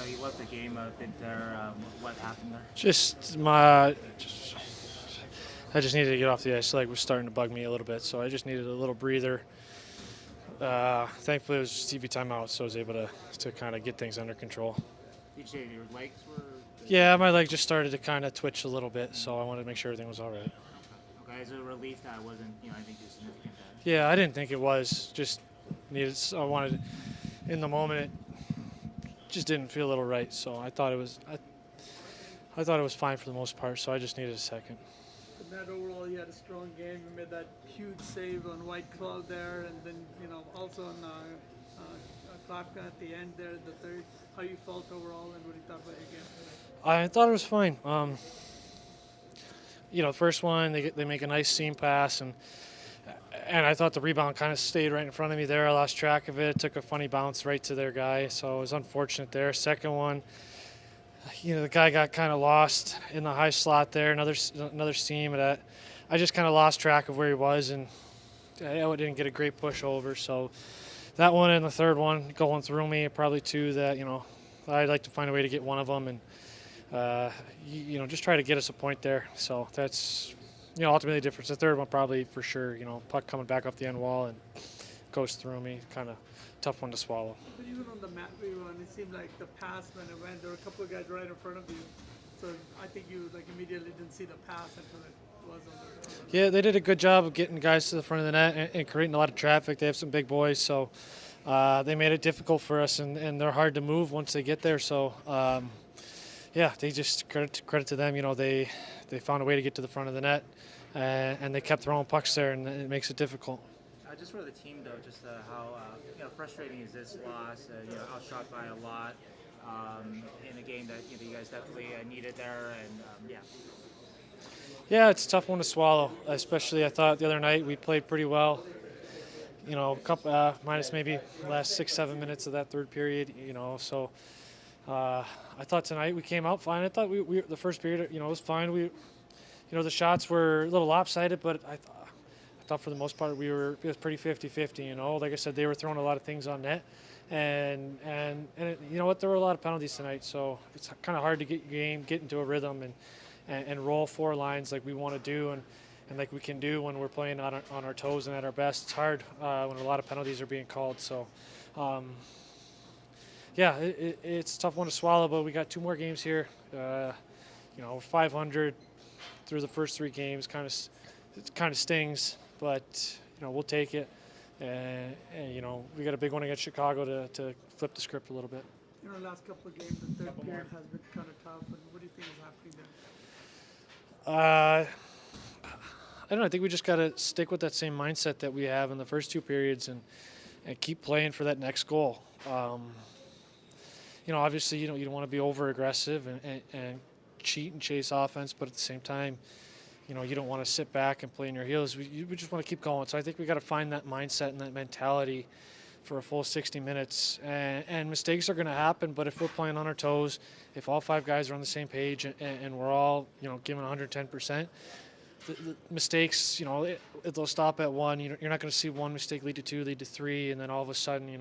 you left the game a bit there. What happened there? I just needed to get off the ice. Like, was starting to bug me a little bit, so I just needed a little breather. Thankfully, it was just TV timeout, so I was able to kind of get things under control. Did you say your legs were? Yeah, my leg just started to kind of twitch a little bit, so I wanted to make sure everything was all right. Okay, is it a relief that wasn't, anything too significant? Yeah, I didn't think it was. Just needed. I wanted, in the moment, it just didn't feel a little right. So I thought it was. I thought it was fine for the most part. So I just needed a second. But Matt, overall, you had a strong game. You made that huge save on White Cloud there, and then also on Klavka at the end there, the third. How you felt overall, and what you thought about your game? I thought it was fine. The first one they make a nice seam pass, and I thought the rebound kind of stayed right in front of me there. I lost track of it. It took a funny bounce right to their guy, so it was unfortunate there. Second one, the guy got kind of lost in the high slot there. Another seam. That I just kind of lost track of where he was, and I didn't get a great push over. So that one and the third one going through me, probably two that I'd like to find a way to get one of them, and just try to get us a point there. So that's ultimately the difference. The third one probably for sure, puck coming back off the end wall and goes through me. Kind of tough one to swallow. But even on the Matvey one, it seemed like the pass when it went, there were a couple of guys right in front of you. So I think you immediately didn't see the pass until it was on the. Yeah, they did a good job of getting guys to the front of the net and creating a lot of traffic. They have some big boys, so they made it difficult for us, and they're hard to move once they get there. So. They just credit to them. They found a way to get to the front of the net, and they kept throwing pucks there, and it makes it difficult. Just for the team, though, just how frustrating is this loss? Outshot by a lot in a game that you guys definitely needed there, and Yeah, it's a tough one to swallow. Especially, I thought the other night we played pretty well. Minus maybe the last 6-7 minutes of that third period. So. I thought tonight we came out fine. I thought we the first period, was fine. The shots were a little lopsided, but I thought for the most part it was pretty 50-50. Like I said, they were throwing a lot of things on net, and there were a lot of penalties tonight. So it's kind of hard to get your game, get into a rhythm, and roll four lines like we want to do, and like we can do when we're playing on our toes and at our best. It's hard when a lot of penalties are being called. So. It's a tough one to swallow, but we got 2 more games here. 500 through the first 3 games it kind of stings, but we'll take it. And we got a big one against Chicago to flip the script a little bit. Last couple of games, the third period has been kind of tough. But what do you think is happening there? I don't know. I think we just got to stick with that same mindset that we have in the first 2 periods and keep playing for that next goal. Obviously, you don't want to be over aggressive and cheat and chase offense, but at the same time, you don't want to sit back and play in your heels. We just want to keep going. So I think we got to find that mindset and that mentality for a full 60 minutes. And mistakes are going to happen, but if we're playing on our toes, if all 5 guys are on the same page and we're all giving 110%. The mistakes, they'll stop at 1. You're not going to see 1 mistake lead to 2, lead to 3, and then all of a sudden, they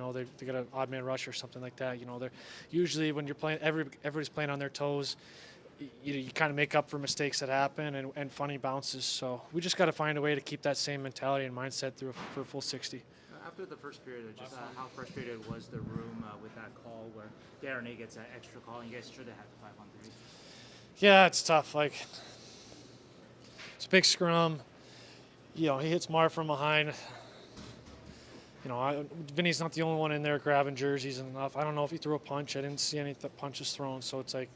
got an odd man rush or something like that. They're usually when you're playing, everybody's playing on their toes. You kind of make up for mistakes that happen and funny bounces. So we just got to find a way to keep that same mentality and mindset for a full 60. After the first period, just how frustrated was the room with that call where Darren A gets that extra call, and you guys should have had the 5-on-3? Yeah, it's tough. It's a big scrum. He hits Mar from behind. Vinny's not the only one in there grabbing jerseys and enough. I don't know if he threw a punch. I didn't see any punches thrown. So it's like,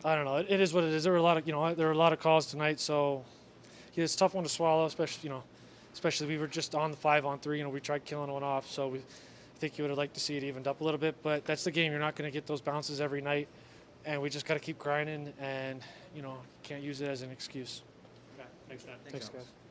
I don't know. It is what it is. There were a lot of calls tonight. So it's a tough one to swallow, especially we were just on the 5-on-3. We tried killing one off. So I think you would have liked to see it evened up a little bit. But that's the game. You're not going to get those bounces every night. And we just got to keep grinding and, can't use it as an excuse. Okay. Thanks, Dan. Thanks guys.